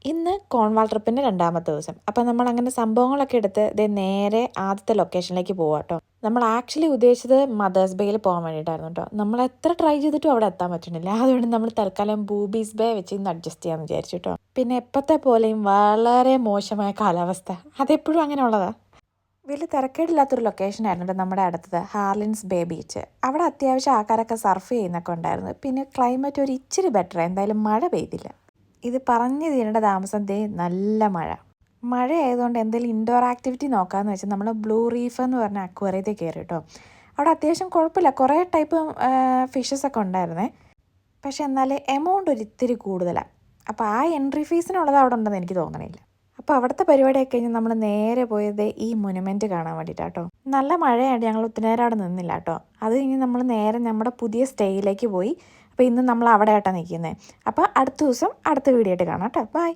ഇന്ന് കോൺവാൾ ട്രിപ്പിൻ്റെ രണ്ടാമത്തെ ദിവസം. അപ്പം നമ്മളങ്ങനെ സംഭവങ്ങളൊക്കെ എടുത്ത് നേരെ ആദ്യത്തെ ലൊക്കേഷനിലേക്ക് പോവാം കേട്ടോ. നമ്മൾ ആക്ച്വലി ഉദ്ദേശിച്ചത് മദേഴ്സ് ബേയിൽ പോകാൻ വേണ്ടിയിട്ടായിരുന്നു കേട്ടോ. നമ്മൾ എത്ര ട്രൈ ചെയ്തിട്ടും അവിടെ എത്താൻ പറ്റുന്നില്ല. അതുകൊണ്ട് നമ്മൾ തൽക്കാലം ബൂബീസ് ബേ വെച്ച് ഇന്ന് അഡ്ജസ്റ്റ് ചെയ്യാമെന്ന് വിചാരിച്ചു കേട്ടോ. പിന്നെ എപ്പോഴത്തെ പോലെയും വളരെ മോശമായ കാലാവസ്ഥ, അതെപ്പോഴും അങ്ങനെ ഉള്ളതാണ്. വലിയ തിരക്കേടില്ലാത്തൊരു ലൊക്കേഷനായിരുന്നു കേട്ടോ നമ്മുടെ അടുത്തത്, ഹാർലിൻസ് ബേ ബീച്ച്. അവിടെ അത്യാവശ്യം ആൾക്കാരൊക്കെ സർഫ് ചെയ്യുന്നൊക്കെ ഉണ്ടായിരുന്നു. പിന്നെ ക്ലൈമറ്റ് ഒരു ഇച്ചിരി ബെറ്റർ, എന്തായാലും മഴ പെയ്തില്ല. ഇത് പറഞ്ഞു തീരേണ്ട താമസം നല്ല മഴ ആയതുകൊണ്ട് എന്തെങ്കിലും ഇൻഡോർ ആക്ടിവിറ്റി നോക്കാമെന്ന് വെച്ചാൽ നമ്മൾ ബ്ലൂ റീഫ് എന്ന് പറഞ്ഞ അക്വേറിയത്തിൽ കയറി കേട്ടോ. അവിടെ അത്യാവശ്യം കുഴപ്പമില്ല, കുറേ ടൈപ്പ് ഫിഷസ് ഒക്കെ ഉണ്ടായിരുന്നേ. പക്ഷെ എന്നാൽ എമൗണ്ട് ഒരു ഇത്തിരി കൂടുതലാണ്. അപ്പോൾ ആ എൻട്രി ഫീസിനുള്ളത് അവിടെ ഉണ്ടെന്ന് എനിക്ക് തോന്നണില്ല. അപ്പോൾ അവിടുത്തെ പരിപാടിയൊക്കെ കഴിഞ്ഞ് നമ്മൾ നേരെ പോയത് ഈ മൊനുമെൻറ്റ് കാണാൻ വേണ്ടിയിട്ടാണ് കേട്ടോ. നല്ല മഴയായിട്ട് ഞങ്ങൾ ഒത്തിരി നേരം അവിടെ നിന്നില്ല കേട്ടോ. അത് കഴിഞ്ഞ് നമ്മൾ നേരെ നമ്മുടെ പുതിയ സ്റ്റേയിലേക്ക് പോയി. അപ്പോൾ ഇന്ന് നമ്മൾ അവിടെ ആയിട്ടാണ് നിൽക്കുന്നത്. അപ്പോൾ അടുത്ത ദിവസം അടുത്ത വീഡിയോ ആയിട്ട് കാണാം കേട്ടോ. ബൈ.